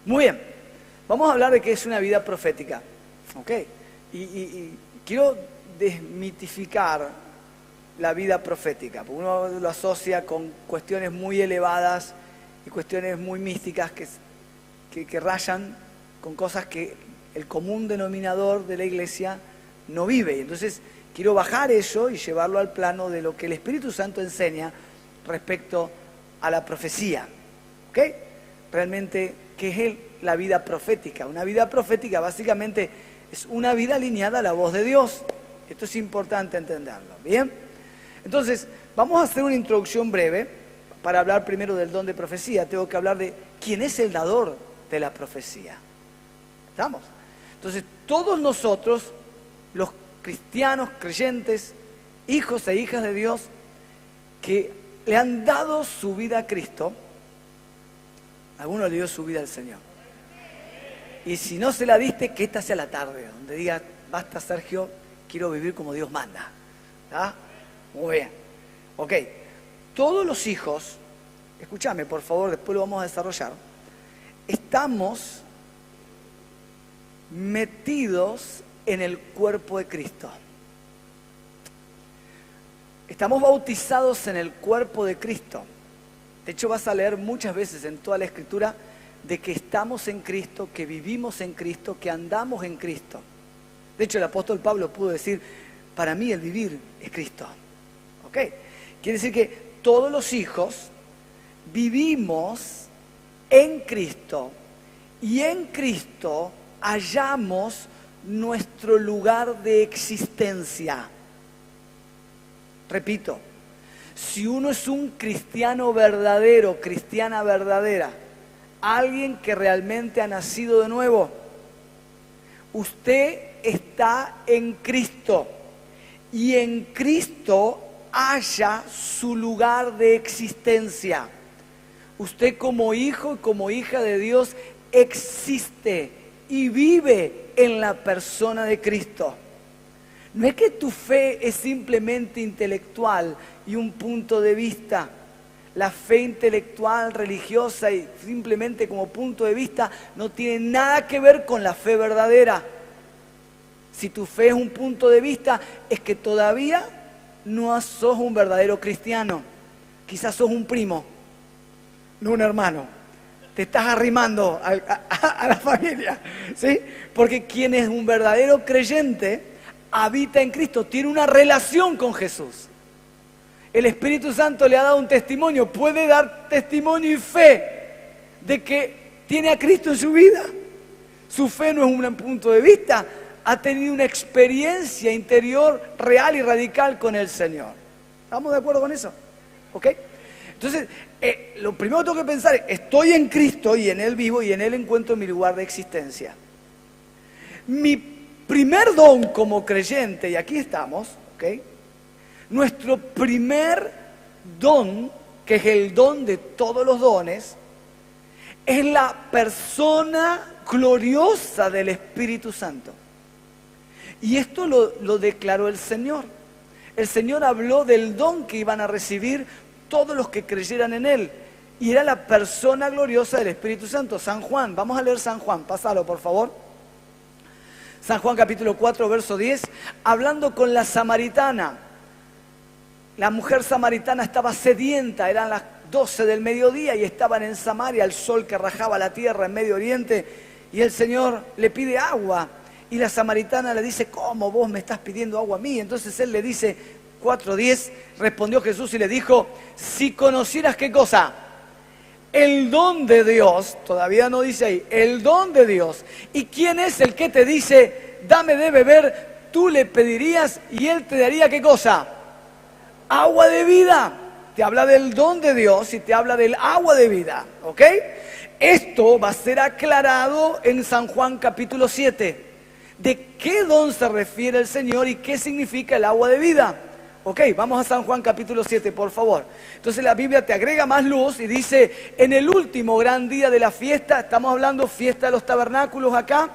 Muy bien, vamos a hablar de qué es una vida profética. ¿Ok? Y quiero desmitificar la vida profética, porque uno lo asocia con cuestiones muy elevadas y cuestiones muy místicas que rayan con cosas que el común denominador de la iglesia no vive. Entonces quiero bajar eso y llevarlo al plano de lo que el Espíritu Santo enseña respecto a la profecía. ¿Ok? Realmente, ¿qué es la vida profética? Una vida profética básicamente es una vida alineada a la voz de Dios. Esto es importante entenderlo. ¿Bien? Entonces, vamos a hacer una introducción breve para hablar primero del don de profecía. Tengo que hablar de quién es el dador de la profecía. ¿Estamos? Entonces, todos nosotros, los cristianos, creyentes, hijos e hijas de Dios, que le han dado su vida a Cristo, alguno le dio su vida al Señor. Y si no se la diste, que esta sea la tarde, donde diga, basta Sergio, quiero vivir como Dios manda. ¿Está? Muy bien. Ok. Todos los hijos, escúchame por favor, después lo vamos a desarrollar, estamos metidos en el cuerpo de Cristo. Estamos bautizados en el cuerpo de Cristo. De hecho, vas a leer muchas veces en toda la Escritura de que estamos en Cristo, que vivimos en Cristo, que andamos en Cristo. De hecho, el apóstol Pablo pudo decir, para mí el vivir es Cristo. ¿Ok? Quiere decir que todos los hijos vivimos en Cristo y en Cristo hallamos nuestro lugar de existencia. Repito, si uno es un cristiano verdadero, cristiana verdadera, alguien que realmente ha nacido de nuevo, usted está en Cristo y en Cristo halla su lugar de existencia. Usted como hijo y como hija de Dios existe y vive en la persona de Cristo. No es que tu fe es simplemente intelectual y un punto de vista. La fe intelectual, religiosa y simplemente como punto de vista no tiene nada que ver con la fe verdadera. Si tu fe es un punto de vista, es que todavía no sos un verdadero cristiano. Quizás sos un primo, no un hermano. Te estás arrimando a la familia, ¿sí? Porque quien es un verdadero creyente habita en Cristo, tiene una relación con Jesús. El Espíritu Santo le ha dado un testimonio, puede dar testimonio y fe de que tiene a Cristo en su vida. Su fe no es un punto de vista, ha tenido una experiencia interior real y radical con el Señor. ¿Estamos de acuerdo con eso? ¿Ok? Entonces, lo primero que tengo que pensar es, estoy en Cristo y en Él vivo y en Él encuentro mi lugar de existencia. Mi primer don como creyente, y aquí estamos, ¿ok? Nuestro primer don, que es el don de todos los dones, es la persona gloriosa del Espíritu Santo. Y esto lo declaró el Señor. El Señor habló del don que iban a recibir todos los que creyeran en Él. Y era la persona gloriosa del Espíritu Santo. San Juan, vamos a leer San Juan, pásalo por favor. San Juan capítulo 4, verso 10, hablando con la samaritana. La mujer samaritana estaba sedienta, eran las 12 del mediodía y estaban en Samaria, el sol que rajaba la tierra en Medio Oriente, y el Señor le pide agua. Y la samaritana le dice, ¿cómo vos me estás pidiendo agua a mí? Entonces él le dice, 4:10, respondió Jesús y le dijo, si conocieras ¿qué cosa? El don de Dios, todavía no dice ahí, el don de Dios. ¿Y quién es el que te dice, dame de beber? Tú le pedirías y él te daría ¿qué cosa? Agua de vida. Te habla del don de Dios y te habla del agua de vida, ¿ok? Esto va a ser aclarado en San Juan capítulo 7. ¿De qué don se refiere el Señor y qué significa el agua de vida? Ok, vamos a San Juan capítulo 7, por favor. Entonces la Biblia te agrega más luz y dice, en el último gran día de la fiesta, estamos hablando fiesta de los tabernáculos acá,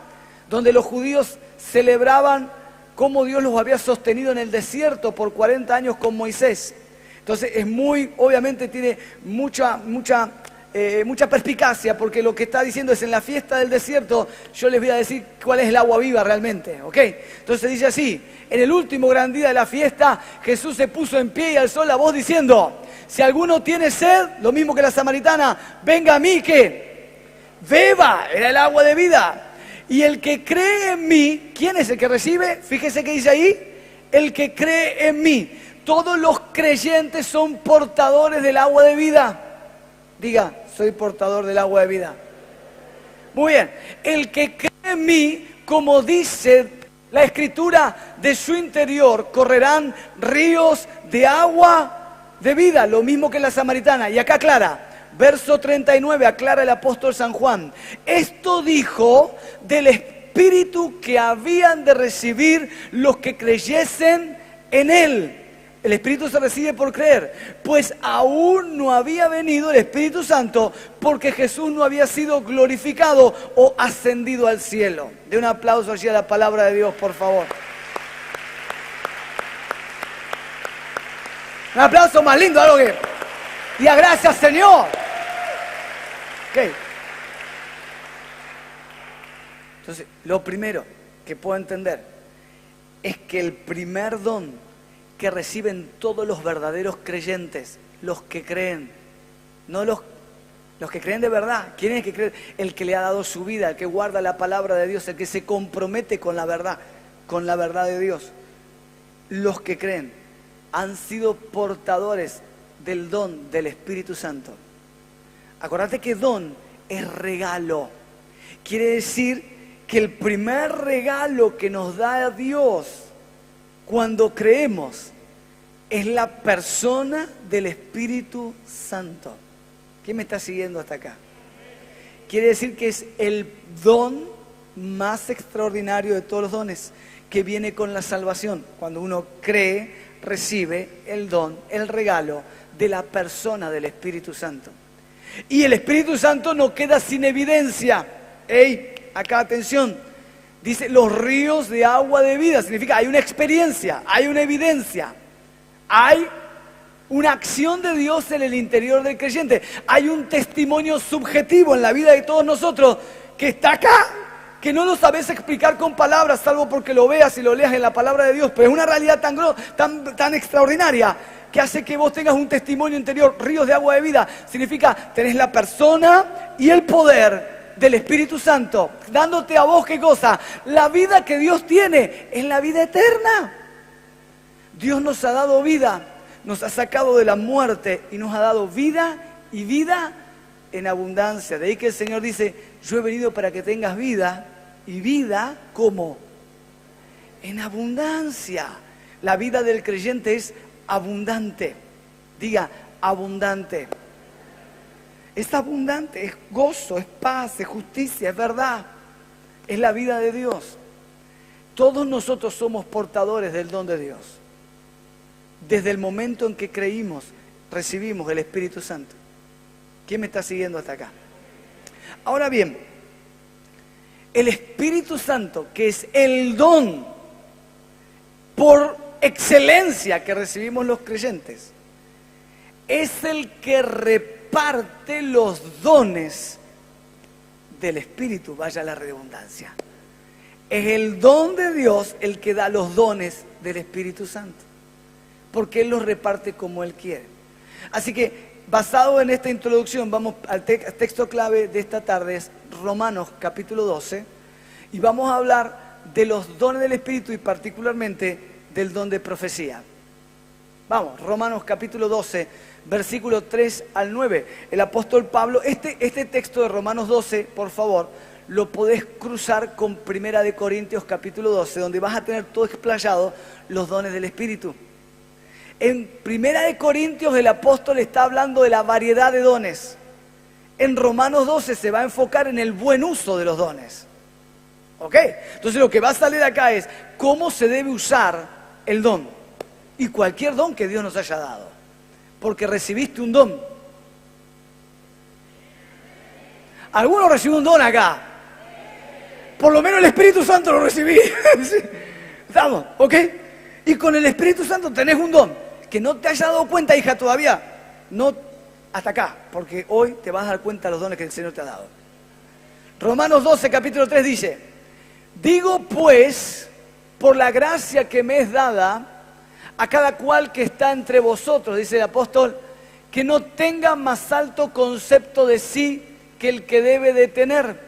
donde los judíos celebraban cómo Dios los había sostenido en el desierto por 40 años con Moisés. Entonces es muy, obviamente tiene mucha mucha perspicacia, porque lo que está diciendo es: en la fiesta del desierto yo les voy a decir cuál es el agua viva realmente, ¿ok? Entonces dice así: en el último gran día de la fiesta, Jesús se puso en pie y alzó la voz diciendo: si alguno tiene sed, lo mismo que la samaritana, venga a mí, que beba, era el agua de vida. Y el que cree en mí, ¿quién es el que recibe? Fíjese que dice ahí: el que cree en mí. Todos los creyentes son portadores del agua de vida. Diga: soy portador del agua de vida. Muy bien. El que cree en mí, como dice la Escritura, de su interior correrán ríos de agua de vida. Lo mismo que la samaritana. Y acá aclara, verso 39, aclara el apóstol San Juan: esto dijo del Espíritu que habían de recibir los que creyesen en Él. El Espíritu se recibe por creer, pues aún no había venido el Espíritu Santo, porque Jesús no había sido glorificado o ascendido al cielo. De un aplauso allí a la palabra de Dios, por favor. Un aplauso más lindo, algo que... Diga: gracias, Señor. Ok. Entonces, lo primero que puedo entender es que el primer don que reciben todos los verdaderos creyentes, los que creen, no los que creen de verdad. ¿Quién es el que cree? El que le ha dado su vida, el que guarda la palabra de Dios, el que se compromete con la verdad de Dios. Los que creen han sido portadores del don del Espíritu Santo. Acordate que don es regalo. Quiere decir que el primer regalo que nos da Dios cuando creemos es la persona del Espíritu Santo. ¿Quién me está siguiendo hasta acá? Quiere decir que es el don más extraordinario de todos los dones, que viene con la salvación. Cuando uno cree, recibe el don, el regalo de la persona del Espíritu Santo. Y el Espíritu Santo no queda sin evidencia. ¡Ey! Acá atención. Dice: los ríos de agua de vida. Significa hay una experiencia, hay una evidencia, hay una acción de Dios en el interior del creyente. Hay un testimonio subjetivo en la vida de todos nosotros que está acá, que no lo sabes explicar con palabras, salvo porque lo veas y lo leas en la palabra de Dios. Pero es una realidad tan extraordinaria que hace que vos tengas un testimonio interior. Ríos de agua de vida significa tenés la persona y el poder del Espíritu Santo, dándote a vos, ¿qué cosa? La vida que Dios tiene es la vida eterna. Dios nos ha dado vida, nos ha sacado de la muerte y nos ha dado vida y vida en abundancia. De ahí que el Señor dice: yo he venido para que tengas vida, y vida, ¿cómo? En abundancia. La vida del creyente es abundante. Diga: abundante. Es abundante, es gozo, es paz, es justicia, es verdad. Es la vida de Dios. Todos nosotros somos portadores del don de Dios. Desde el momento en que creímos, recibimos el Espíritu Santo. ¿Quién me está siguiendo hasta acá? Ahora bien, el Espíritu Santo, que es el don por excelencia que recibimos los creyentes, es el que reparte los dones del Espíritu, vaya la redundancia. Es el don de Dios el que da los dones del Espíritu Santo, porque Él los reparte como Él quiere. Así que, basado en esta introducción, vamos al texto clave de esta tarde, es Romanos capítulo 12, y vamos a hablar de los dones del Espíritu y particularmente del don de profecía. Vamos, Romanos capítulo 12, versículo 3 al 9. El apóstol Pablo, este texto de Romanos 12, por favor, lo podés cruzar con Primera de Corintios capítulo 12, donde vas a tener todo explayado los dones del Espíritu. En Primera de Corintios el apóstol está hablando de la variedad de dones. En Romanos 12 se va a enfocar en el buen uso de los dones. ¿Ok? Entonces lo que va a salir acá es cómo se debe usar el don. Y cualquier don que Dios nos haya dado. Porque recibiste un don. ¿Alguno recibió un don acá? Por lo menos el Espíritu Santo lo recibí. ¿Estamos? ¿Ok? Y con el Espíritu Santo tenés un don. Que no te hayas dado cuenta, hija, todavía. No hasta acá, porque hoy te vas a dar cuenta de los dones que el Señor te ha dado. Romanos 12, capítulo 3 dice, digo pues, por la gracia que me es dada, a cada cual que está entre vosotros, dice el apóstol, que no tenga más alto concepto de sí que el que debe de tener,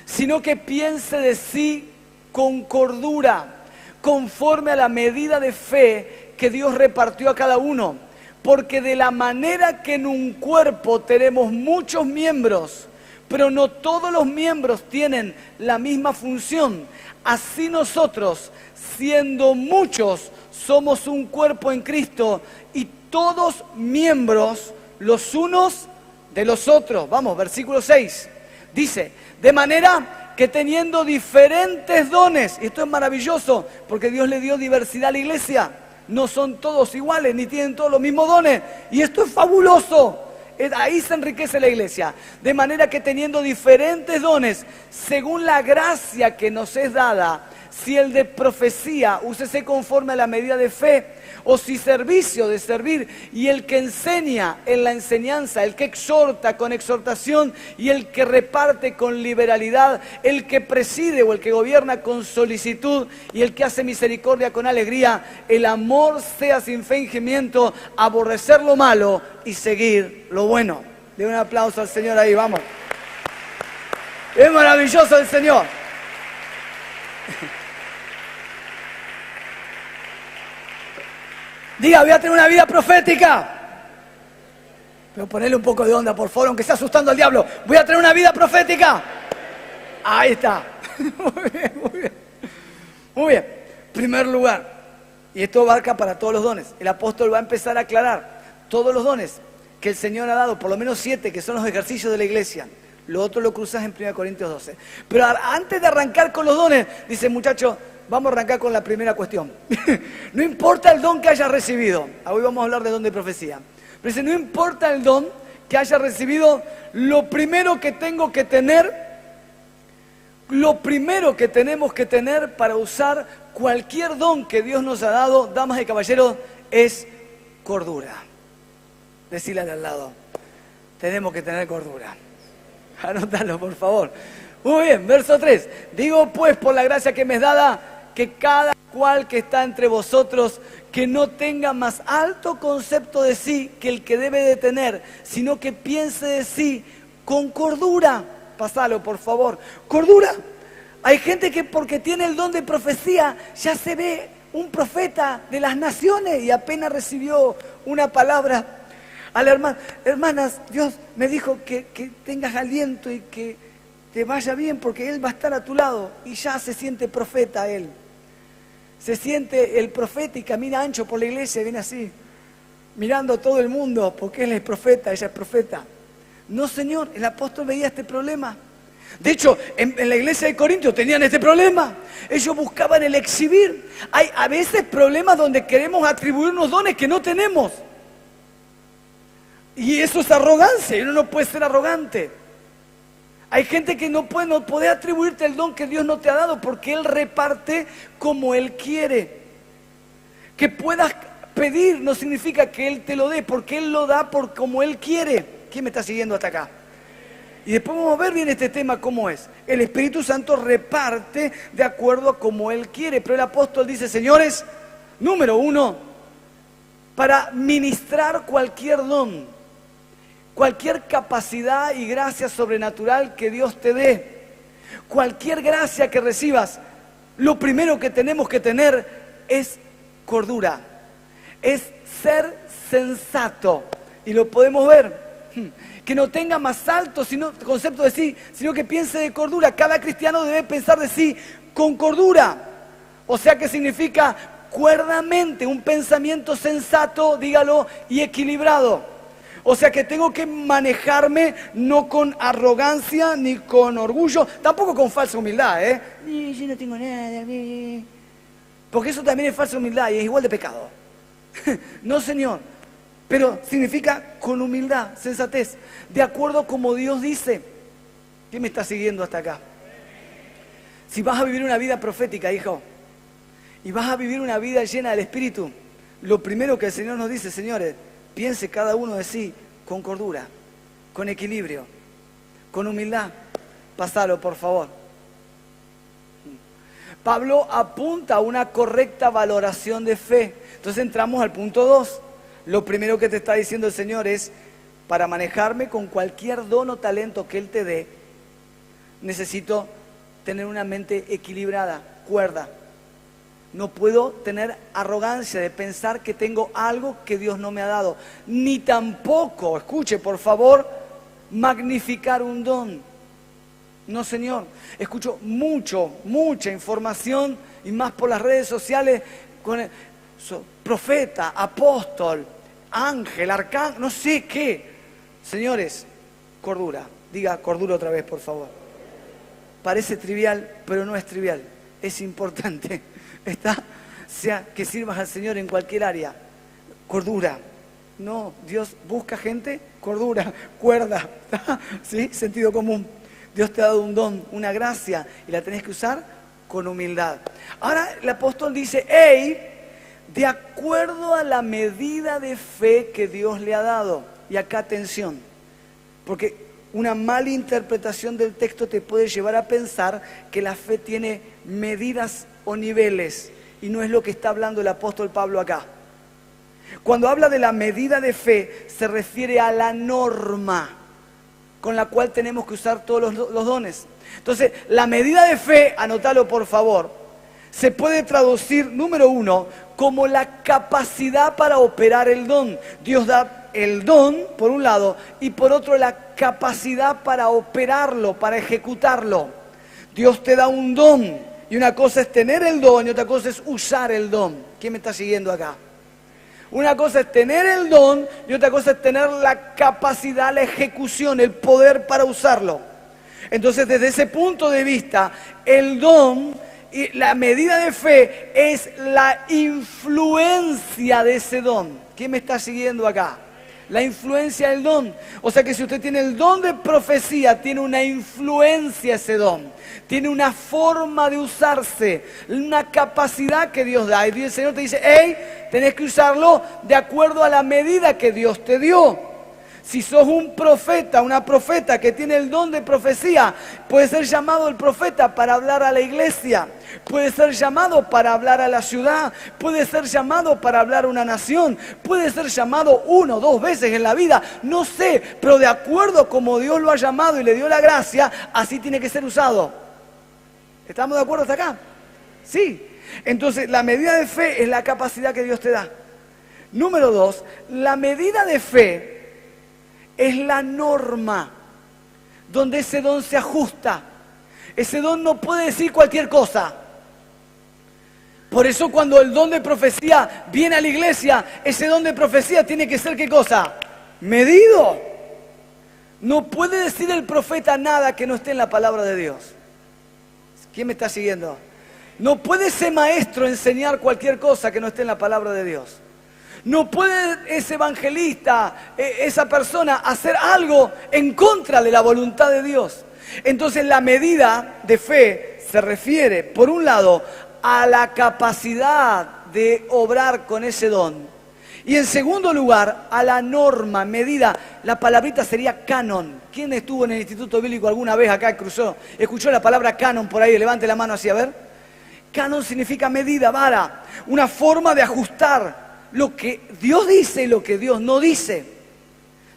sino que piense de sí con cordura, conforme a la medida de fe que Dios repartió a cada uno. Porque de la manera que en un cuerpo tenemos muchos miembros, pero no todos los miembros tienen la misma función, así nosotros, siendo muchos, somos un cuerpo en Cristo y todos miembros los unos de los otros. Vamos, versículo 6. Dice, de manera que teniendo diferentes dones, y esto es maravilloso porque Dios le dio diversidad a la iglesia, no son todos iguales, ni tienen todos los mismos dones, y esto es fabuloso. Ahí se enriquece la iglesia. De manera que teniendo diferentes dones, según la gracia que nos es dada, si el de profecía, úsese conforme a la medida de fe, o si servicio, de servir, y el que enseña en la enseñanza, el que exhorta con exhortación, y el que reparte con liberalidad, el que preside o el que gobierna con solicitud, y el que hace misericordia con alegría. El amor sea sin fingimiento, aborrecer lo malo y seguir lo bueno. De un aplauso al Señor ahí, vamos. Es maravilloso el Señor. Diga, voy a tener una vida profética. Pero ponele un poco de onda, por favor, aunque esté asustando al diablo. Voy a tener una vida profética. Ahí está. Muy bien, muy bien. Muy bien. Primer lugar, y esto abarca para todos los dones. El apóstol va a empezar a aclarar todos los dones que el Señor ha dado, por lo menos 7, que son los ejercicios de la iglesia. Lo otro lo cruzas en 1 Corintios 12. Pero antes de arrancar con los dones, dice, muchachos, vamos a arrancar con la primera cuestión. No importa el don que hayas recibido. Hoy vamos a hablar de don de profecía. Pero dice, no importa el don que hayas recibido, lo primero que tengo que tener, lo primero que tenemos que tener para usar cualquier don que Dios nos ha dado, damas y caballeros, es cordura. Decile al lado, tenemos que tener cordura. Anótalo, por favor. Muy bien, verso 3. Digo pues, por la gracia que me es dada, que cada cual que está entre vosotros, que no tenga más alto concepto de sí que el que debe de tener, sino que piense de sí con cordura. Pásalo, por favor. Cordura. Hay gente que porque tiene el don de profecía, ya se ve un profeta de las naciones y apenas recibió una palabra. A la hermanas, Dios me dijo que tengas aliento y que te vaya bien porque Él va a estar a tu lado. Y ya se siente profeta Él. Se siente el profeta y camina ancho por la iglesia y viene así, mirando a todo el mundo porque Él es profeta, ella es profeta. No, Señor, el apóstol veía este problema. De hecho, en la iglesia de Corintios tenían este problema. Ellos buscaban el exhibir. Hay a veces problemas donde queremos atribuir unos dones que no tenemos. Y eso es arrogancia, y uno no puede ser arrogante. Hay gente que no puede atribuirte el don que Dios no te ha dado porque Él reparte como Él quiere. Que puedas pedir no significa que Él te lo dé, porque Él lo da por como Él quiere. ¿Quién me está siguiendo hasta acá? Y después vamos a ver bien este tema cómo es. El Espíritu Santo reparte de acuerdo a como Él quiere. Pero el apóstol dice, señores, número 1, para ministrar cualquier don, cualquier capacidad y gracia sobrenatural que Dios te dé, cualquier gracia que recibas, lo primero que tenemos que tener es cordura, es ser sensato. Y lo podemos ver. Que no tenga más alto concepto de sí, sino que piense de cordura. Cada cristiano debe pensar de sí con cordura. O sea que significa cuerdamente, un pensamiento sensato, dígalo, y equilibrado. O sea que tengo que manejarme no con arrogancia ni con orgullo, tampoco con falsa humildad, ¿eh? Yo no tengo nada, porque eso también es falsa humildad y es igual de pecado. No, Señor, pero significa con humildad, sensatez, de acuerdo como Dios dice. ¿Quién me está siguiendo hasta acá? Si vas a vivir una vida profética, hijo, y vas a vivir una vida llena del Espíritu, lo primero que el Señor nos dice, señores, piense cada uno de sí con cordura. con equilibrio, con humildad. Pásalo, por favor. Pablo apunta a una correcta valoración de fe. Entonces entramos al punto 2. Lo primero que te está diciendo el Señor es, para manejarme con cualquier don o talento que Él te dé, necesito tener una mente equilibrada, cuerda. No puedo tener arrogancia de pensar que tengo algo que Dios no me ha dado. Ni tampoco, escuche por favor, magnificar un don. No, Señor. Escucho mucha información, y más por las redes sociales, con profeta, apóstol, ángel, arcángel, no sé qué. Señores, cordura. Diga cordura otra vez, por favor. Parece trivial, pero no es trivial. Es importante. Sea que sirvas al Señor en cualquier área. Cordura. No, Dios busca gente, cordura, cuerda. ¿Sí? Sentido común. Dios te ha dado un don, una gracia, y la tenés que usar con humildad. Ahora el apóstol dice, de acuerdo a la medida de fe que Dios le ha dado. Y acá atención, porque una mala interpretación del texto te puede llevar a pensar que la fe tiene medidas o niveles, y no es lo que está hablando el apóstol Pablo acá. Cuando habla de la medida de fe, se refiere a la norma con la cual tenemos que usar todos los dones. Entonces, la medida de fe, anótalo por favor, se puede traducir, número 1, como la capacidad para operar el don. Dios da el don, por un lado, y por otro la capacidad para operarlo, para ejecutarlo. Dios te da un don, y una cosa es tener el don, y otra cosa es usar el don. ¿Quién me está siguiendo acá? Una cosa es tener el don, y otra cosa es tener la capacidad, la ejecución, el poder para usarlo. Entonces, desde ese punto de vista, el don y la medida de fe es la influencia de ese don. ¿Quién me está siguiendo acá? La influencia del don. O sea que si usted tiene el don de profecía, tiene una influencia ese don. Tiene una forma de usarse, una capacidad que Dios da. Y el Señor te dice, tenés que usarlo de acuerdo a la medida que Dios te dio. Si sos un profeta, una profeta que tiene el don de profecía, puede ser llamado el profeta para hablar a la iglesia, puede ser llamado para hablar a la ciudad, puede ser llamado para hablar a una nación, puede ser llamado 1 o 2 veces en la vida, no sé, pero de acuerdo como Dios lo ha llamado y le dio la gracia, así tiene que ser usado. ¿Estamos de acuerdo hasta acá? Sí. Entonces, la medida de fe es la capacidad que Dios te da. Número 2, la medida de fe es la norma donde ese don se ajusta. Ese don no puede decir cualquier cosa. Por eso cuando el don de profecía viene a la iglesia, ese don de profecía tiene que ser ¿qué cosa? Medido. No puede decir el profeta nada que no esté en la palabra de Dios. ¿Quién me está siguiendo? No puede ese maestro enseñar cualquier cosa que no esté en la palabra de Dios. No puede ese evangelista, esa persona, hacer algo en contra de la voluntad de Dios. Entonces la medida de fe se refiere, por un lado, a la capacidad de obrar con ese don. Y en segundo lugar, a la norma, medida. La palabrita sería canon. ¿Quién estuvo en el Instituto Bíblico alguna vez acá, cruzó? ¿Escuchó la palabra canon por ahí? Levante la mano así, a ver. Canon significa medida, vara. Una forma de ajustar lo que Dios dice y lo que Dios no dice.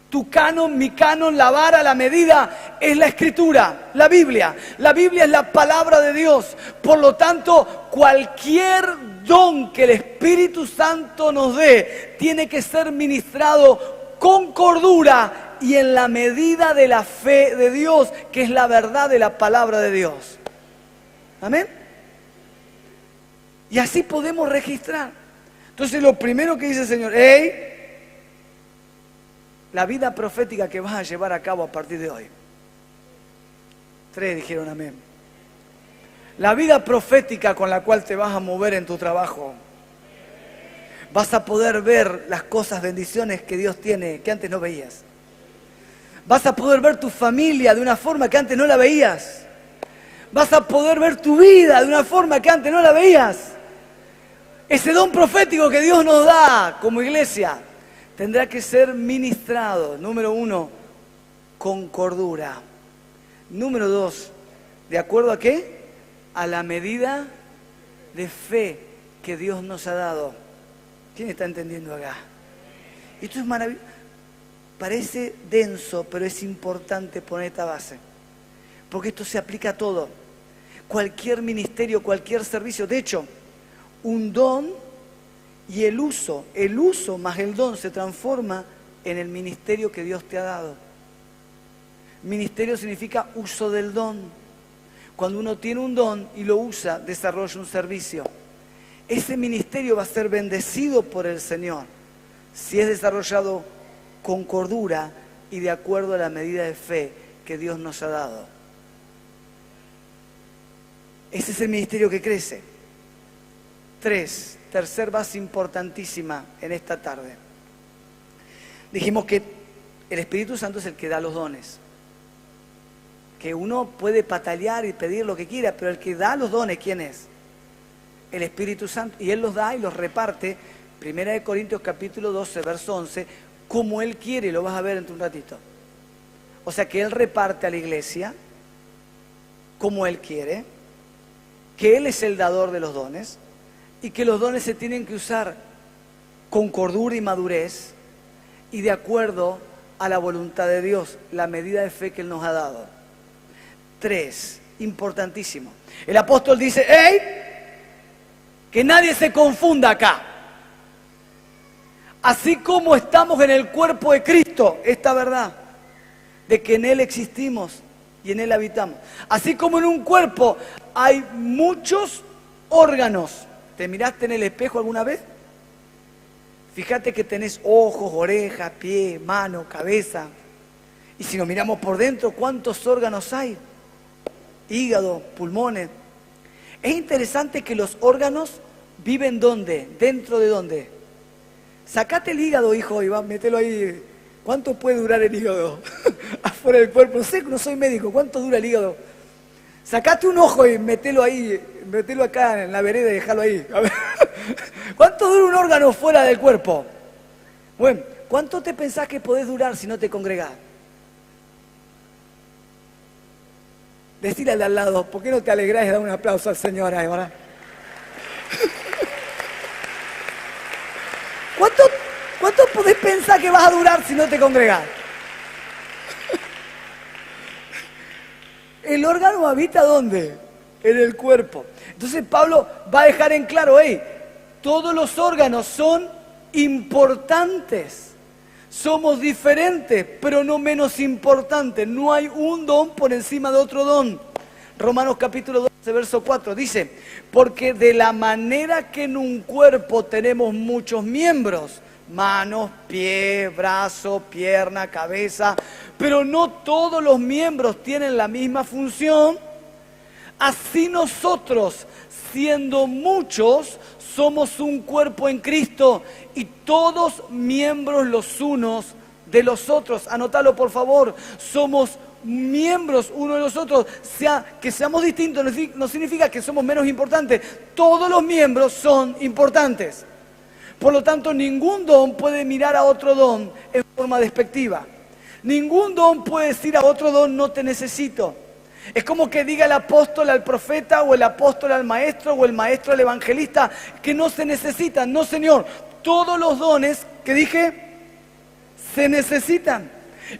Tu canon, mi canon, la vara, la medida es la Escritura, la Biblia. La Biblia es la palabra de Dios. Por lo tanto, cualquier don que el Espíritu Santo nos dé tiene que ser ministrado con cordura y en la medida de la fe de Dios, que es la verdad de la palabra de Dios. Amén. Y así podemos registrar. Entonces lo primero que dice el Señor, la vida profética que vas a llevar a cabo a partir de hoy. 3 dijeron amén. La vida profética con la cual te vas a mover en tu trabajo. Vas a poder ver las cosas, bendiciones que Dios tiene, que antes no veías. Vas a poder ver tu familia de una forma que antes no la veías. Vas a poder ver tu vida de una forma que antes no la veías. Ese don profético que Dios nos da como iglesia tendrá que ser ministrado, número 1, con cordura. Número 2, ¿de acuerdo a qué? A la medida de fe que Dios nos ha dado. ¿Quién está entendiendo acá? Esto es maravilloso. Parece denso, pero es importante poner esta base. Porque esto se aplica a todo. Cualquier ministerio, cualquier servicio. De hecho, un don y el uso más el don se transforma en el ministerio que Dios te ha dado. Ministerio significa uso del don. Cuando uno tiene un don y lo usa, desarrolla un servicio. Ese ministerio va a ser bendecido por el Señor si es desarrollado con cordura y de acuerdo a la medida de fe que Dios nos ha dado. Ese es el ministerio que crece. 3, tercer base importantísima en esta tarde. Dijimos que el Espíritu Santo es el que da los dones. Que uno puede patalear y pedir lo que quiera, pero el que da los dones, ¿quién es? El Espíritu Santo. Y Él los da y los reparte. 1 Corintios capítulo 12, verso 11, como Él quiere, lo vas a ver en un ratito. O sea que Él reparte a la iglesia como Él quiere, que Él es el dador de los dones y que los dones se tienen que usar con cordura y madurez y de acuerdo a la voluntad de Dios, la medida de fe que Él nos ha dado. 3, importantísimo. El apóstol dice, ¡hey! Que nadie se confunda acá. Así como estamos en el cuerpo de Cristo, esta verdad, de que en Él existimos y en Él habitamos. Así como en un cuerpo hay muchos órganos. ¿Te miraste en el espejo alguna vez? Fíjate que tenés ojos, orejas, pie, mano, cabeza. Y si nos miramos por dentro, ¿cuántos órganos hay? Hígado, pulmones. Es interesante que los órganos viven ¿dónde? ¿Dentro de dónde? Sacate el hígado, hijo, y mételo ahí. ¿Cuánto puede durar el hígado? Afuera del cuerpo. No sé, no soy médico. ¿Cuánto dura el hígado? Sacate un ojo y mételo ahí, mételo acá en la vereda y déjalo ahí. A ver. ¿Cuánto dura un órgano fuera del cuerpo? Bueno, ¿cuánto te pensás que podés durar si no te congregás? Decile al de al lado, ¿por qué no te alegrás y das un aplauso al Señor ahí, verdad? ¿Cuánto podés pensar que vas a durar si no te congregás? El órgano habita ¿dónde? En el cuerpo. Entonces Pablo va a dejar en claro, todos los órganos son importantes. Somos diferentes, pero no menos importantes. No hay un don por encima de otro don. Romanos capítulo 12, verso 4 dice, porque de la manera que en un cuerpo tenemos muchos miembros, manos, pie, brazo, pierna, cabeza, pero no todos los miembros tienen la misma función, así nosotros, siendo muchos, somos un cuerpo en Cristo y todos miembros los unos de los otros. Anótalo por favor, somos miembros uno de los otros. Que seamos distintos no significa que somos menos importantes. Todos los miembros son importantes. Por lo tanto, ningún don puede mirar a otro don en forma despectiva. Ningún don puede decir a otro don, no te necesito. Es como que diga el apóstol al profeta, o el apóstol al maestro, o el maestro al evangelista, que no se necesitan. No, Señor, todos los dones que dije, se necesitan.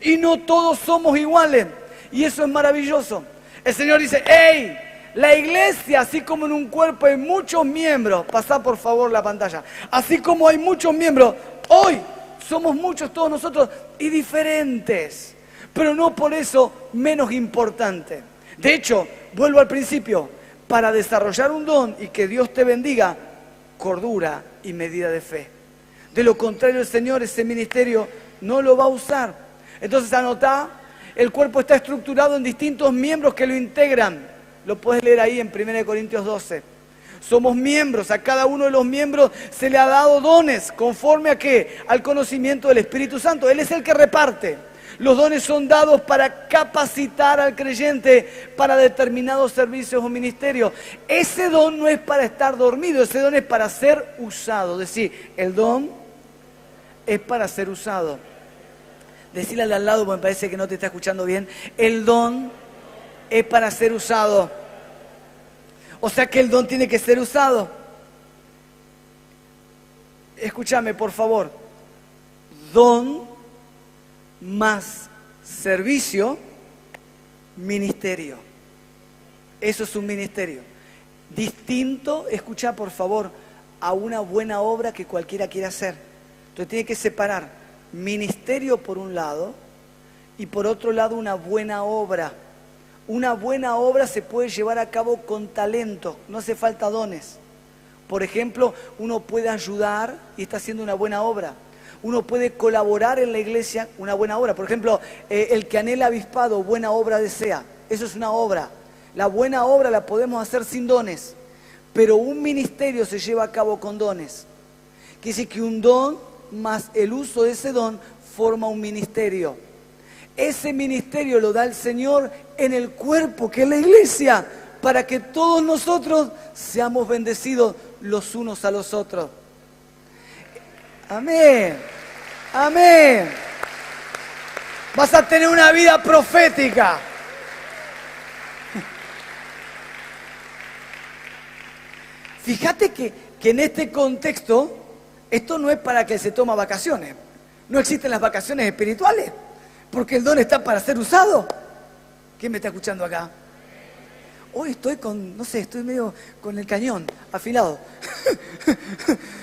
Y no todos somos iguales. Y eso es maravilloso. El Señor dice, ¡hey! La iglesia, así como en un cuerpo hay muchos miembros, pasá por favor la pantalla, así como hay muchos miembros, hoy somos muchos todos nosotros y diferentes, pero no por eso menos importantes. De hecho, vuelvo al principio, para desarrollar un don y que Dios te bendiga, cordura y medida de fe. De lo contrario, el Señor ese ministerio no lo va a usar. Entonces anotá, el cuerpo está estructurado en distintos miembros que lo integran. Lo puedes leer ahí en 1 Corintios 12. Somos miembros, a cada uno de los miembros se le ha dado dones, ¿conforme a qué? Al conocimiento del Espíritu Santo. Él es el que reparte. Los dones son dados para capacitar al creyente para determinados servicios o ministerios. Ese don no es para estar dormido, ese don es para ser usado. Es decir, el don es para ser usado. Decile al de al lado, porque me parece que no te está escuchando bien. El don es para ser usado. O sea que el don tiene que ser usado. Escúchame, por favor. Don más servicio, ministerio. Eso es un ministerio. Distinto, escucha por favor, a una buena obra que cualquiera quiera hacer. Entonces tiene que separar ministerio por un lado y por otro lado una buena obra. Una buena obra se puede llevar a cabo con talento, no hace falta dones. Por ejemplo, uno puede ayudar y está haciendo una buena obra. Uno puede colaborar en la iglesia, una buena obra. Por ejemplo, el que anhela avispado, buena obra desea. Eso es una obra. La buena obra la podemos hacer sin dones, pero un ministerio se lleva a cabo con dones. Quiere decir que un don más el uso de ese don forma un ministerio. Ese ministerio lo da el Señor en el cuerpo, que es la iglesia, para que todos nosotros seamos bendecidos los unos a los otros. Amén. Amén. Vas a tener una vida profética. Fíjate que en este contexto, esto no es para que se toma vacaciones. No existen las vacaciones espirituales, porque el don está para ser usado. ¿Quién me está escuchando acá? Hoy estoy estoy medio con el cañón afilado.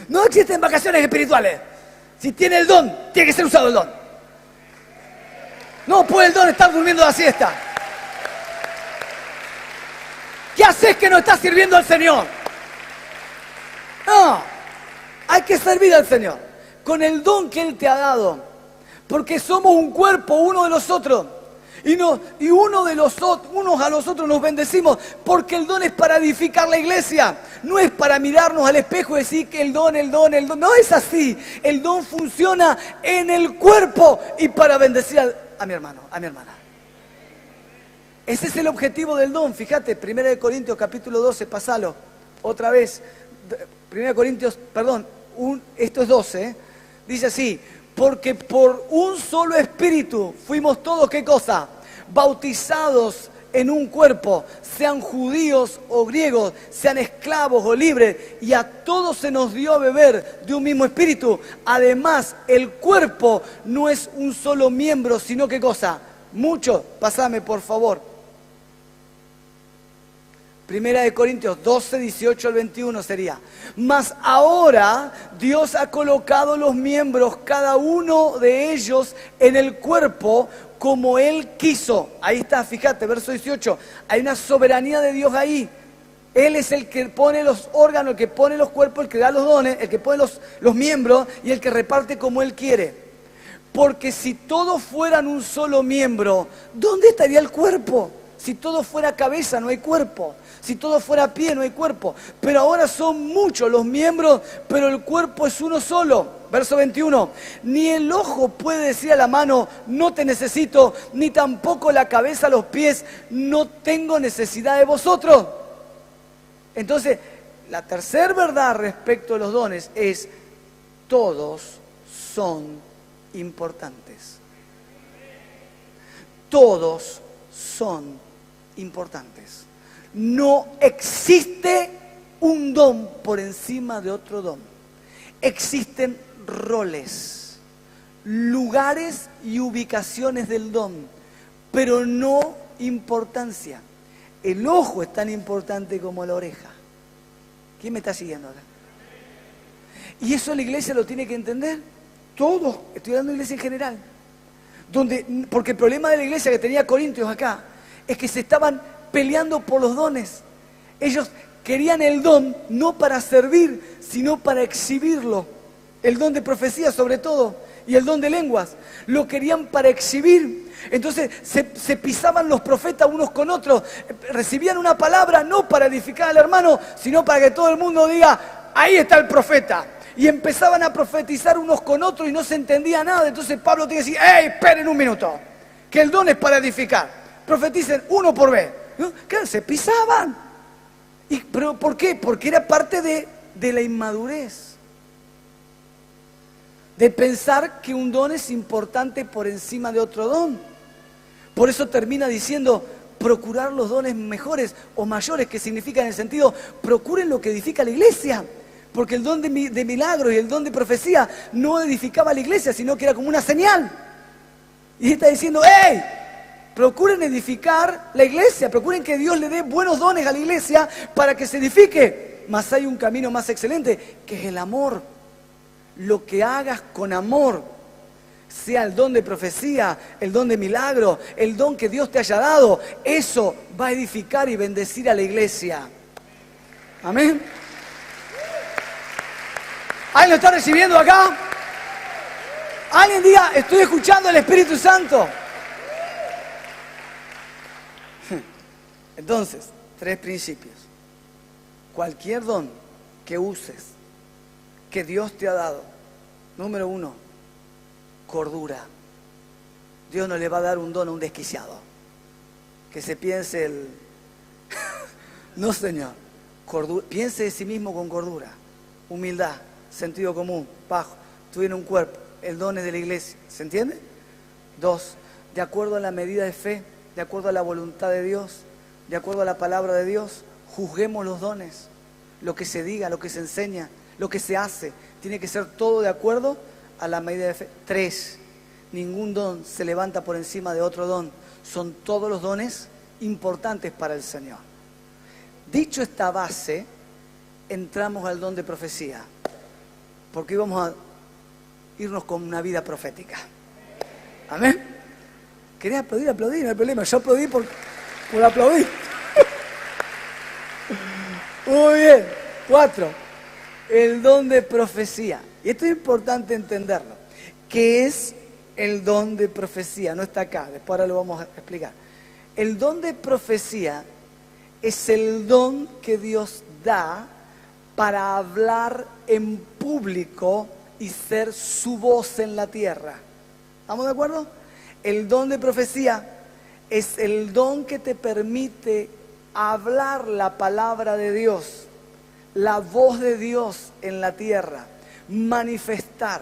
No existen vacaciones espirituales. Si tiene el don, tiene que ser usado el don. No puede el don estar durmiendo la siesta. ¿Qué haces que no estás sirviendo al Señor? No, hay que servir al Señor con el don que Él te ha dado, porque somos un cuerpo uno de los otros y unos a los otros nos bendecimos, porque el don es para edificar la iglesia, no es para mirarnos al espejo y decir que el don, no es así. El don funciona en el cuerpo y para bendecir a mi hermano, a mi hermana. Ese es el objetivo del don. Fíjate, 1 Corintios capítulo 12, pasalo otra vez. 1 Corintios, perdón, esto es 12, dice así: porque por un solo espíritu fuimos todos, ¿qué cosa? Bautizados en un cuerpo, sean judíos o griegos, sean esclavos o libres, y a todos se nos dio a beber de un mismo espíritu. Además, el cuerpo no es un solo miembro, sino ¿qué cosa? Muchos. Pásame, por favor. 1 Corintios 12, 18 al 21 sería. Mas ahora Dios ha colocado los miembros, cada uno de ellos, en el cuerpo como Él quiso. Ahí está, fíjate, verso 18. Hay una soberanía de Dios ahí. Él es el que pone los órganos, el que pone los cuerpos, el que da los dones, el que pone los miembros y el que reparte como Él quiere. Porque si todos fueran un solo miembro, ¿dónde estaría el cuerpo? Si todo fuera cabeza, no hay cuerpo. Si todo fuera pie, no hay cuerpo. Pero ahora son muchos los miembros, pero el cuerpo es uno solo. Verso 21. Ni el ojo puede decir a la mano, no te necesito, ni tampoco la cabeza a los pies, no tengo necesidad de vosotros. Entonces, la tercera verdad respecto a los dones es: todos son importantes. Todos son importantes. No existe un don por encima de otro don. Existen roles, lugares y ubicaciones del don, pero no importancia. El ojo es tan importante como la oreja. ¿Quién me está siguiendo acá? Y eso la iglesia lo tiene que entender. Todos, estoy hablando de iglesia en general. Porque el problema de la iglesia que tenía Corintios acá es que se estaban peleando por los dones. Ellos querían el don no para servir, sino para exhibirlo. El don de profecía sobre todo y el don de lenguas lo querían para exhibir. Entonces se pisaban los profetas unos con otros, recibían una palabra no para edificar al hermano, sino para que todo el mundo diga: ahí está el profeta. Y empezaban a profetizar unos con otros y no se entendía nada. Entonces Pablo tiene que decir: ¡ey, esperen un minuto! Que el don es para edificar. Profeticen uno por vez. ¿No? Claro, se pisaban. ¿Pero por qué? Porque era parte de la inmadurez. de pensar que un don es importante por encima de otro don. Por eso termina diciendo, procurar los dones mejores o mayores, que significa en el sentido, procuren lo que edifica la iglesia. Porque el don de milagros y el don de profecía no edificaba la iglesia, sino que era como una señal. Y está diciendo, ¡hey! Procuren edificar la iglesia, procuren que Dios le dé buenos dones a la iglesia para que se edifique. Mas hay un camino más excelente, que es el amor. Lo que hagas con amor, sea el don de profecía, el don de milagro, el don que Dios te haya dado, eso va a edificar y bendecir a la iglesia. Amén. ¿Alguien lo está recibiendo acá? Alguien diga, estoy escuchando al Espíritu Santo. Entonces, 3 principios. Cualquier don que uses, que Dios te ha dado, número 1, cordura. Dios no le va a dar un don a un desquiciado. Que se piense el... No, Señor. Cordura. Piense de sí mismo con cordura, humildad, sentido común, bajo. Tú en un cuerpo, el don es de la iglesia. ¿Se entiende? 2, de acuerdo a la medida de fe, de acuerdo a la voluntad de Dios, de acuerdo a la palabra de Dios, juzguemos los dones. Lo que se diga, lo que se enseña, lo que se hace, tiene que ser todo de acuerdo a la medida de fe. 3, ningún don se levanta por encima de otro don. Son todos los dones importantes para el Señor. Dicho esta base, entramos al don de profecía. Porque íbamos a irnos con una vida profética. Amén. ¿Querés aplaudir? Aplaudir, no hay problema. Yo aplaudí por aplaudir. Muy bien. 4, el don de profecía. Y esto es importante entenderlo. ¿Qué es el don de profecía? No está acá, después ahora lo vamos a explicar. El don de profecía es el don que Dios da para hablar en público y ser su voz en la tierra. ¿Estamos de acuerdo? El don de profecía es el don que te permite hablar la palabra de Dios, la voz de Dios en la tierra, manifestar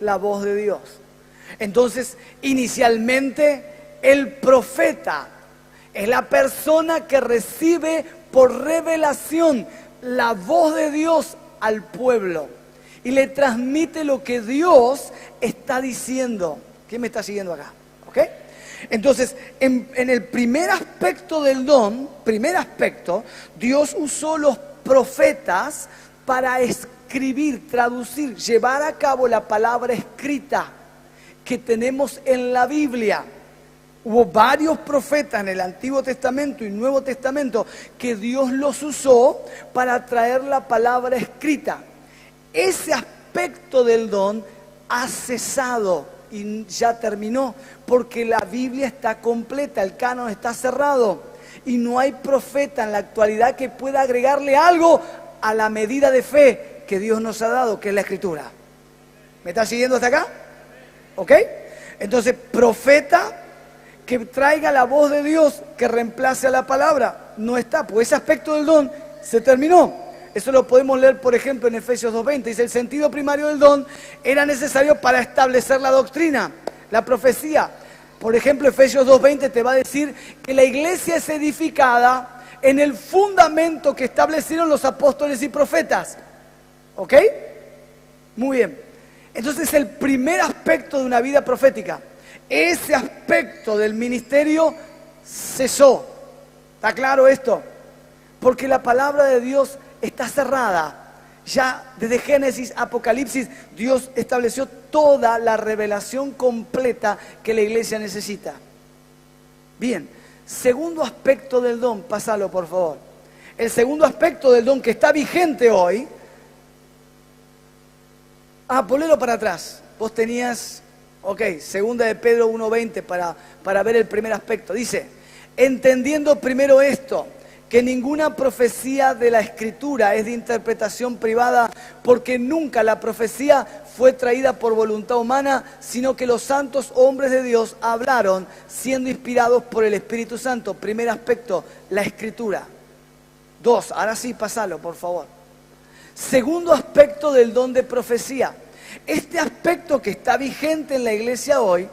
la voz de Dios. Entonces, inicialmente, el profeta es la persona que recibe por revelación la voz de Dios al pueblo y le transmite lo que Dios está diciendo. ¿Quién me está siguiendo acá? ¿Ok? Entonces, en el primer aspecto del don, Dios usó los profetas para escribir, traducir, llevar a cabo la palabra escrita que tenemos en la Biblia. Hubo varios profetas en el Antiguo Testamento y Nuevo Testamento que Dios los usó para traer la palabra escrita. Ese aspecto del don ha cesado y ya terminó, porque la Biblia está completa, el canon está cerrado y no hay profeta en la actualidad que pueda agregarle algo a la medida de fe que Dios nos ha dado, que es la Escritura. ¿Me está siguiendo hasta acá? ¿Ok? Entonces, profeta que traiga la voz de Dios, que reemplace a la palabra, no está, pues ese aspecto del don se terminó. Eso lo podemos leer, por ejemplo, en Efesios 2:20. Dice, el sentido primario del don era necesario para establecer la doctrina, la profecía. Por ejemplo, Efesios 2:20 te va a decir que la iglesia es edificada en el fundamento que establecieron los apóstoles y profetas. ¿Ok? Muy bien. Entonces, el primer aspecto de una vida profética, ese aspecto del ministerio cesó. ¿Está claro esto? Porque la palabra de Dios está cerrada. Ya desde Génesis, Apocalipsis, Dios estableció toda la revelación completa que la iglesia necesita. Bien, segundo aspecto del don, pásalo por favor. El segundo aspecto del don que está vigente hoy. Ponelo para atrás. Vos tenías, segunda de Pedro 1:20 para ver el primer aspecto. Dice, entendiendo primero esto, que ninguna profecía de la Escritura es de interpretación privada, porque nunca la profecía fue traída por voluntad humana, sino que los santos hombres de Dios hablaron siendo inspirados por el Espíritu Santo. Primer aspecto, la Escritura. 2, ahora sí, pasalo, por favor. Segundo aspecto del don de profecía. Este aspecto que está vigente en la iglesia hoy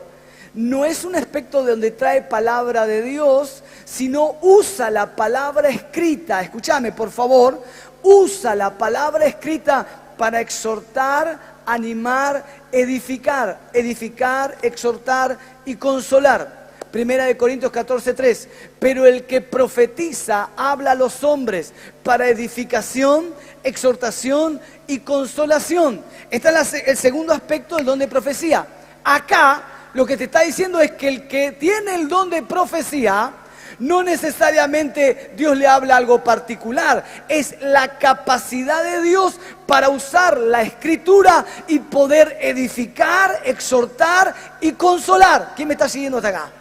no es un aspecto de donde trae palabra de Dios, sino usa la palabra escrita. Escúchame, por favor, usa la palabra escrita para exhortar, animar, edificar, exhortar y consolar. Primera de Corintios 14:3. Pero el que profetiza habla a los hombres para edificación, exhortación y consolación. Este es el segundo aspecto del don de profecía. Acá lo que te está diciendo es que el que tiene el don de profecía, no necesariamente Dios le habla algo particular, es la capacidad de Dios para usar la escritura y poder edificar, exhortar y consolar. ¿Quién me está siguiendo hasta acá?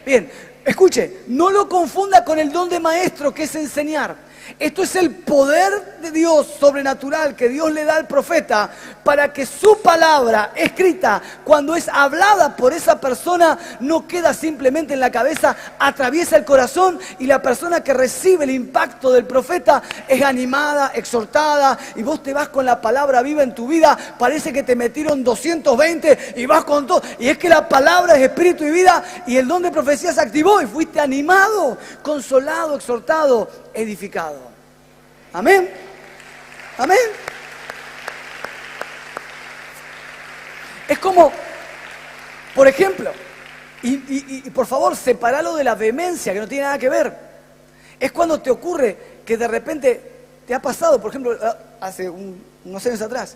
Bien, escuche, no lo confunda con el don de maestro, que es enseñar. Esto es el poder de Dios sobrenatural que Dios le da al profeta para que su palabra escrita, cuando es hablada por esa persona, no queda simplemente en la cabeza, atraviesa el corazón y la persona que recibe el impacto del profeta es animada, exhortada, y vos te vas con la palabra viva en tu vida. Parece que te metieron 220 y vas con todo. Y es que la palabra es espíritu y vida, y el don de profecía se activó y fuiste animado, consolado, exhortado, edificado. Amén. Amén. Es como, por ejemplo, y por favor, separalo de la vehemencia, que no tiene nada que ver. Es cuando te ocurre que de repente te ha pasado, por ejemplo, hace unos años atrás,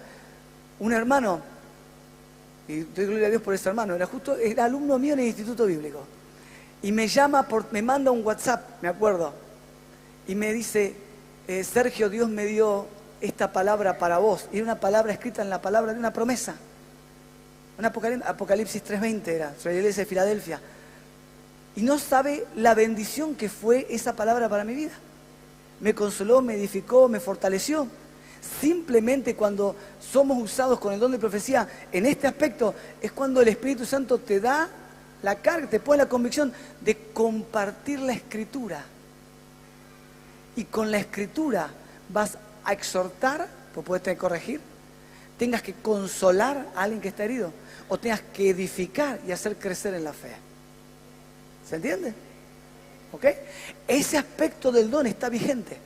un hermano, y doy gloria a Dios por ese hermano, era alumno mío en el Instituto Bíblico, y me llama, me manda un WhatsApp, me acuerdo, y me dice: Sergio, Dios me dio esta palabra para vos. Y era una palabra escrita en la palabra de una promesa. Un Apocalipsis 3:20 era, sobre la iglesia de Filadelfia. Y no sabe la bendición que fue esa palabra para mi vida. Me consoló, me edificó, me fortaleció. Simplemente cuando somos usados con el don de profecía en este aspecto, es cuando el Espíritu Santo te da la carga, te pone la convicción de compartir la Escritura. Y con la Escritura vas a exhortar, pues puedes tener que corregir, tengas que consolar a alguien que está herido, o tengas que edificar y hacer crecer en la fe. ¿Se entiende? ¿Ok? Ese aspecto del don está vigente,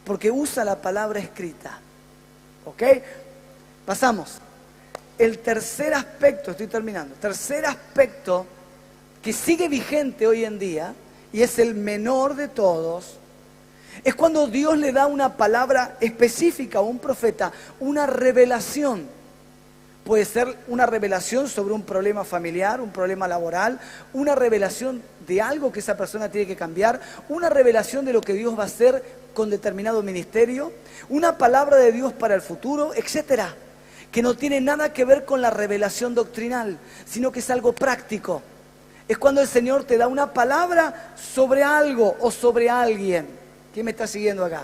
porque usa la palabra escrita. ¿Ok? Pasamos. El tercer aspecto, estoy terminando, tercer aspecto que sigue vigente hoy en día, y es el menor de todos, es cuando Dios le da una palabra específica a un profeta, una revelación. Puede ser una revelación sobre un problema familiar, un problema laboral, una revelación de algo que esa persona tiene que cambiar, una revelación de lo que Dios va a hacer con determinado ministerio, una palabra de Dios para el futuro, etcétera, que no tiene nada que ver con la revelación doctrinal, sino que es algo práctico. Es cuando el Señor te da una palabra sobre algo o sobre alguien. ¿Quién me está siguiendo acá?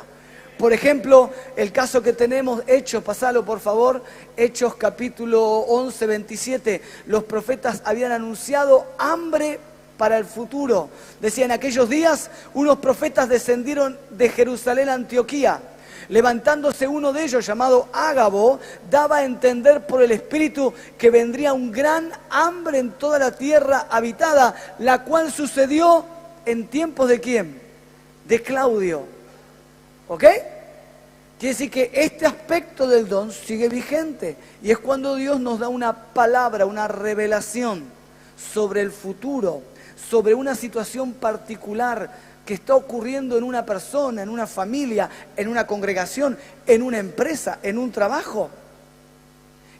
Por ejemplo, el caso que tenemos, Hechos, pasalo por favor, Hechos capítulo 11, 27. Los profetas habían anunciado hambre para el futuro. Decía: en aquellos días unos profetas descendieron de Jerusalén a Antioquía. Levantándose uno de ellos, llamado Ágabo, daba a entender por el Espíritu que vendría un gran hambre en toda la tierra habitada, la cual sucedió en tiempos ¿de quién? De Claudio. ¿Ok? Quiere decir que este aspecto del don sigue vigente, y es cuando Dios nos da una palabra, una revelación sobre el futuro, sobre una situación particular que está ocurriendo en una persona, en una familia, en una congregación, en una empresa, en un trabajo.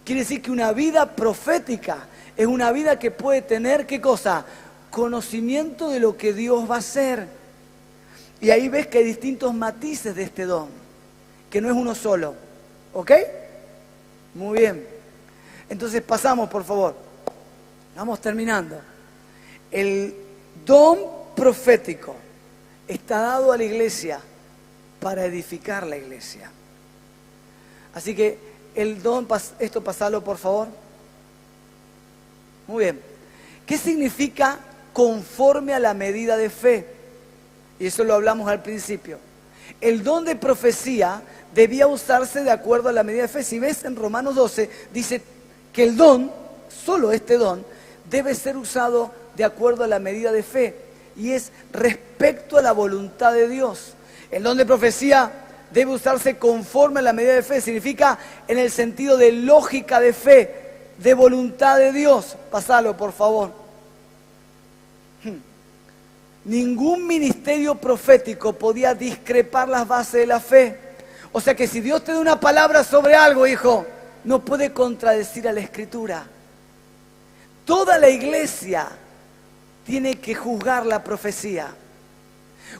Quiere decir que una vida profética es una vida que puede tener, ¿qué cosa? Conocimiento de lo que Dios va a hacer. Y ahí ves que hay distintos matices de este don, que no es uno solo. ¿Ok? Muy bien. Entonces pasamos, por favor. Vamos terminando. El don profético está dado a la iglesia para edificar la iglesia. Así que el don, esto pasalo por favor. Muy bien. ¿Qué significa conforme a la medida de fe? Y eso lo hablamos al principio. El don de profecía debía usarse de acuerdo a la medida de fe. Si ves en Romanos 12, dice que el don, solo este don, debe ser usado de acuerdo a la medida de fe. Y es respecto a la voluntad de Dios. El don de profecía debe usarse conforme a la medida de fe. Significa en el sentido de lógica de fe, de voluntad de Dios. Pasalo, por favor. Ningún ministerio profético podía discrepar las bases de la fe. O sea que si Dios te da una palabra sobre algo, hijo, no puede contradecir a la Escritura. Toda la iglesia tiene que juzgar la profecía.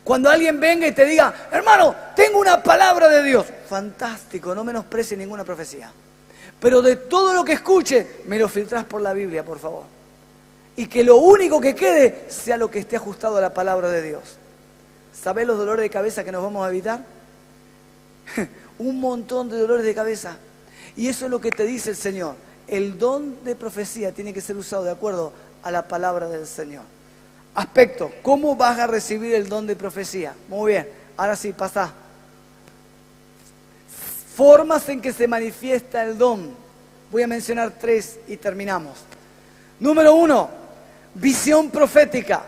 Cuando alguien venga y te diga, hermano, tengo una palabra de Dios, fantástico, no menosprecie ninguna profecía. Pero de todo lo que escuche, me lo filtrás por la Biblia, por favor. Y que lo único que quede sea lo que esté ajustado a la palabra de Dios. ¿Sabés los dolores de cabeza que nos vamos a evitar? Un montón de dolores de cabeza. Y eso es lo que te dice el Señor. El don de profecía tiene que ser usado de acuerdo a la palabra del Señor. Aspecto, ¿cómo vas a recibir el don de profecía? Muy bien, ahora sí, pasá. Formas en que se manifiesta el don. Voy a mencionar 3 y terminamos. Número 1, visión profética.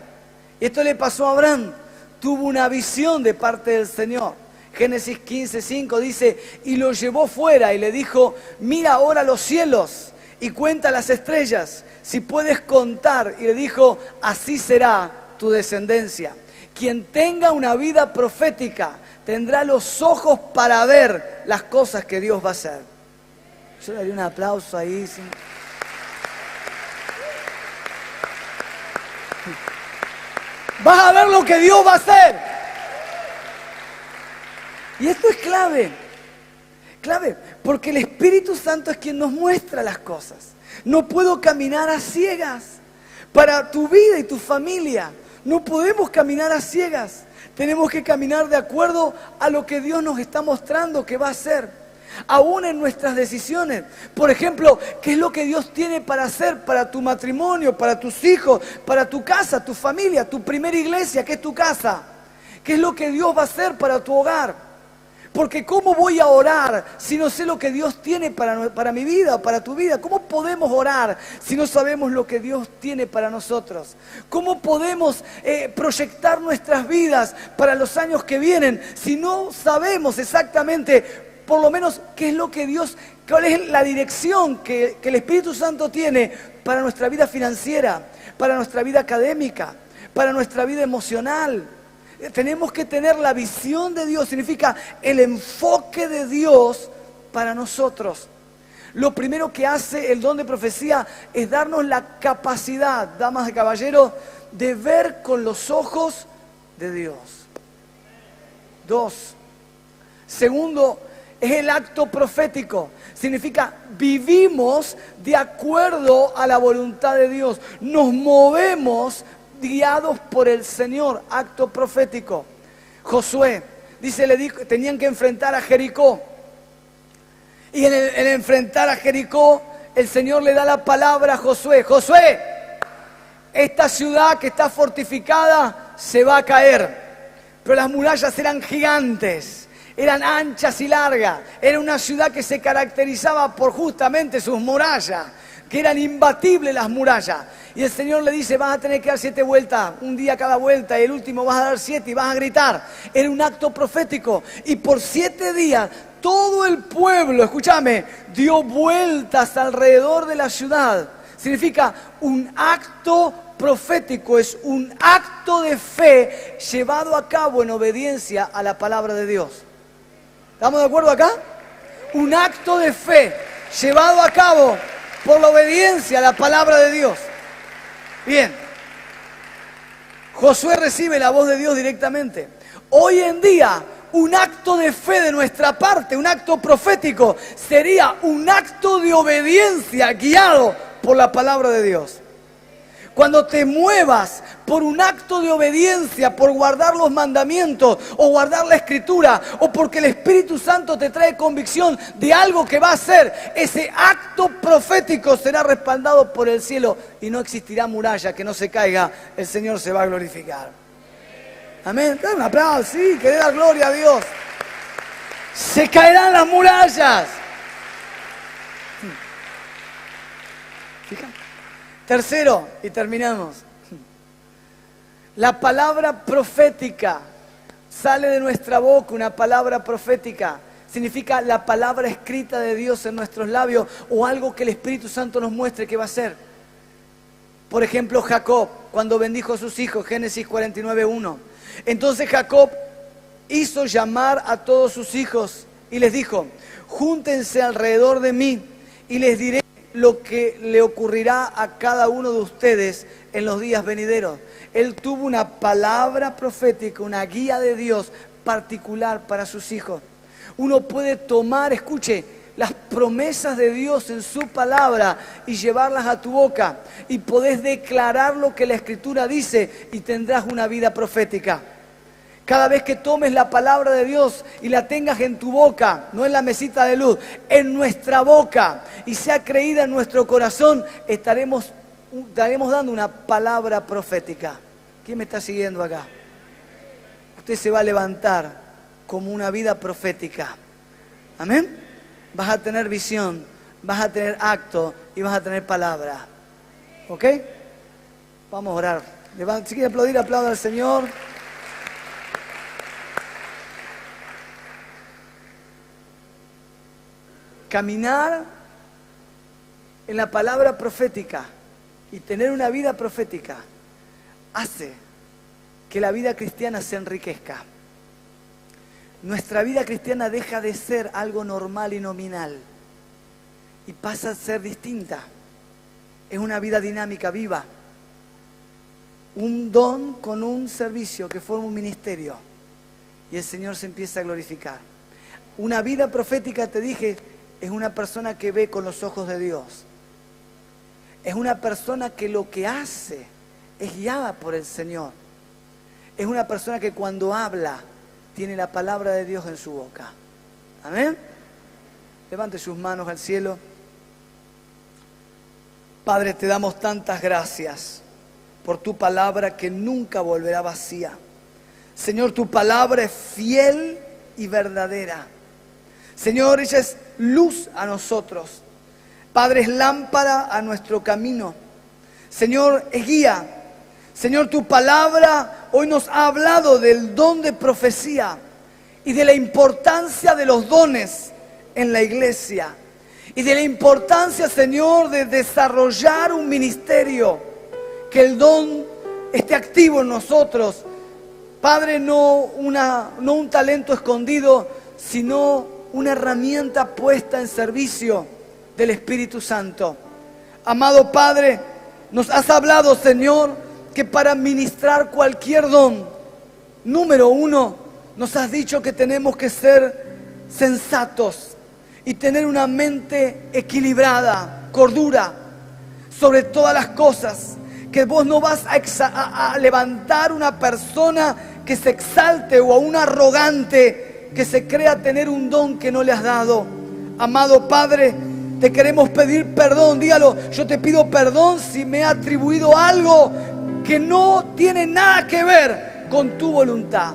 Esto le pasó a Abraham. Tuvo una visión de parte del Señor. Génesis 15:5 dice, y lo llevó fuera y le dijo, mira ahora los cielos y cuenta las estrellas, si puedes contar. Y le dijo, así será tu descendencia. Quien tenga una vida profética tendrá los ojos para ver las cosas que Dios va a hacer. Yo le daría un aplauso ahí. ¿Sí? Vas a ver lo que Dios va a hacer. Y esto es clave. Clave, porque el Espíritu Santo es quien nos muestra las cosas. No puedo caminar a ciegas. Para tu vida y tu familia, no podemos caminar a ciegas. Tenemos que caminar de acuerdo a lo que Dios nos está mostrando que va a hacer. Aún en nuestras decisiones. Por ejemplo, ¿qué es lo que Dios tiene para hacer para tu matrimonio, para tus hijos, para tu casa, tu familia, tu primera iglesia, que es tu casa? ¿Qué es lo que Dios va a hacer para tu hogar? Porque ¿cómo voy a orar si no sé lo que Dios tiene para mi vida o para tu vida? ¿Cómo podemos orar si no sabemos lo que Dios tiene para nosotros? ¿Cómo podemos proyectar nuestras vidas para los años que vienen si no sabemos exactamente, por lo menos, qué es lo que Dios, cuál es la dirección que el Espíritu Santo tiene para nuestra vida financiera, para nuestra vida académica, para nuestra vida emocional? Tenemos que tener la visión de Dios, significa el enfoque de Dios para nosotros. Lo primero que hace el don de profecía es darnos la capacidad, damas y caballeros, de ver con los ojos de Dios. 2. Segundo, es el acto profético. Significa vivimos de acuerdo a la voluntad de Dios. Nos movemos guiados por el Señor, acto profético. Josué, dice, tenían que enfrentar a Jericó. Y en el enfrentar a Jericó, el Señor le da la palabra a Josué. Josué, esta ciudad que está fortificada se va a caer. Pero las murallas eran gigantes, eran anchas y largas. Era una ciudad que se caracterizaba por justamente sus murallas, que eran imbatibles las murallas. Y el Señor le dice, vas a tener que dar 7 vueltas, un día cada vuelta, y el último vas a dar 7 y vas a gritar. Era un acto profético. Y por 7 días, todo el pueblo, escúchame, dio vueltas alrededor de la ciudad. Significa un acto profético, es un acto de fe llevado a cabo en obediencia a la palabra de Dios. ¿Estamos de acuerdo acá? Un acto de fe llevado a cabo por la obediencia a la palabra de Dios. Bien, Josué recibe la voz de Dios directamente. Hoy en día, un acto de fe de nuestra parte, un acto profético, sería un acto de obediencia guiado por la palabra de Dios. Cuando te muevas por un acto de obediencia, por guardar los mandamientos o guardar la Escritura, o porque el Espíritu Santo te trae convicción de algo que va a hacer, ese acto profético será respaldado por el cielo y no existirá muralla que no se caiga, el Señor se va a glorificar. Amén. Dale un aplauso, sí, que dé la gloria a Dios. Se caerán las murallas. Fíjate. Tercero, y terminamos. La palabra profética sale de nuestra boca, una palabra profética. Significa la palabra escrita de Dios en nuestros labios o algo que el Espíritu Santo nos muestre que va a ser. Por ejemplo, Jacob, cuando bendijo a sus hijos, Génesis 49:1. Entonces Jacob hizo llamar a todos sus hijos y les dijo: júntense alrededor de mí y les diré lo que le ocurrirá a cada uno de ustedes en los días venideros. Él tuvo una palabra profética, una guía de Dios particular para sus hijos. Uno puede tomar, escuche, las promesas de Dios en su palabra y llevarlas a tu boca. Y podés declarar lo que la Escritura dice y tendrás una vida profética. Cada vez que tomes la palabra de Dios y la tengas en tu boca, no en la mesita de luz, en nuestra boca, y sea creída en nuestro corazón, estaremos dando una palabra profética. ¿Quién me está siguiendo acá? Usted se va a levantar como una vida profética. Amén. Vas a tener visión, vas a tener acto y vas a tener palabra. ¿Ok? Vamos a orar. Si quiere aplaudir, aplauda al Señor. Caminar en la palabra profética y tener una vida profética hace que la vida cristiana se enriquezca. Nuestra vida cristiana deja de ser algo normal y nominal y pasa a ser distinta. Es una vida dinámica, viva. Un don con un servicio que forma un ministerio y el Señor se empieza a glorificar. Una vida profética, te dije, es una persona que ve con los ojos de Dios. Es una persona que lo que hace es guiada por el Señor. Es una persona que cuando habla tiene la palabra de Dios en su boca. Amén. Levante sus manos al cielo. Padre, te damos tantas gracias por tu palabra que nunca volverá vacía. Señor, tu palabra es fiel y verdadera. Señor, ella es luz a nosotros. Padre, es lámpara a nuestro camino. Señor, es guía. Señor, tu palabra hoy nos ha hablado del don de profecía y de la importancia de los dones en la iglesia. Y de la importancia, Señor, de desarrollar un ministerio, que el don esté activo en nosotros. Padre, no un talento escondido, sino una herramienta puesta en servicio del Espíritu Santo. Amado Padre, nos has hablado, Señor, que para ministrar cualquier don, número uno, nos has dicho que tenemos que ser sensatos y tener una mente equilibrada, cordura, sobre todas las cosas. Que vos no vas a levantar una persona que se exalte o a un arrogante que se crea tener un don que no le has dado. Amado Padre, te queremos pedir perdón. Dígalo: yo te pido perdón si me he atribuido algo que no tiene nada que ver con tu voluntad.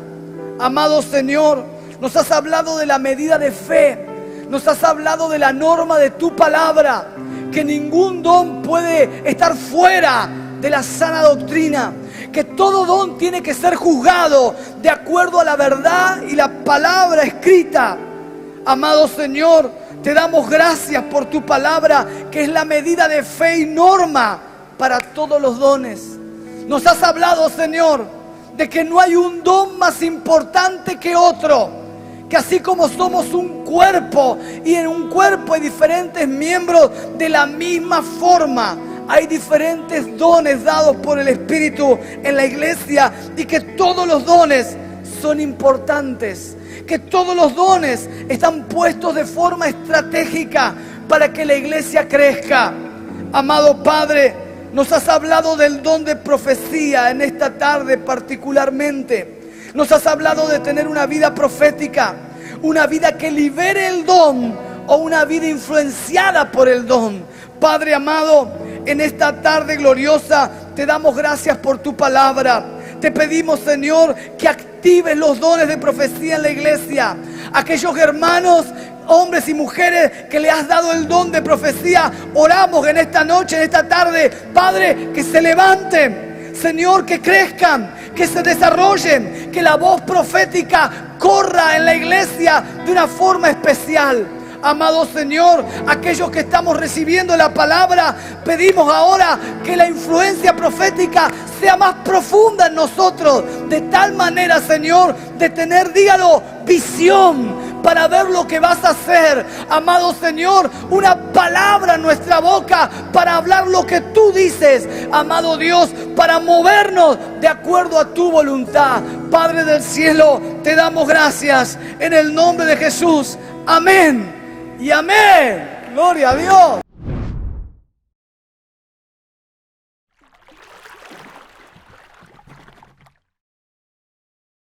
Amado Señor, nos has hablado de la medida de fe, nos has hablado de la norma de tu palabra, que ningún don puede estar fuera de la sana doctrina, que todo don tiene que ser juzgado de acuerdo a la verdad y la palabra escrita. Amado Señor, te damos gracias por tu palabra, que es la medida de fe y norma para todos los dones. Nos has hablado, Señor, de que no hay un don más importante que otro, que así como somos un cuerpo y en un cuerpo hay diferentes miembros, de la misma forma hay diferentes dones dados por el Espíritu en la iglesia, y que todos los dones son importantes, que todos los dones están puestos de forma estratégica para que la iglesia crezca. Amado Padre, nos has hablado del don de profecía en esta tarde particularmente. Nos has hablado de tener una vida profética, una vida que libere el don o una vida influenciada por el don. Padre amado, en esta tarde gloriosa te damos gracias por tu palabra. te pedimos, Señor, que actives los dones de profecía en la iglesia. Aquellos hermanos, hombres y mujeres que le has dado el don de profecía, oramos en esta noche, en esta tarde, Padre, que se levanten, Señor, que crezcan, que se desarrollen, que la voz profética corra en la iglesia de una forma especial. Amado Señor, aquellos que estamos recibiendo la palabra, pedimos ahora que la influencia profética sea más profunda en nosotros, de tal manera, Señor, de tener, dígalo, visión para ver lo que vas a hacer. Amado Señor, una palabra en nuestra boca para hablar lo que tú dices. Amado Dios, para movernos de acuerdo a tu voluntad. Padre del cielo, te damos gracias en el nombre de Jesús. Amén y amén. Gloria a Dios.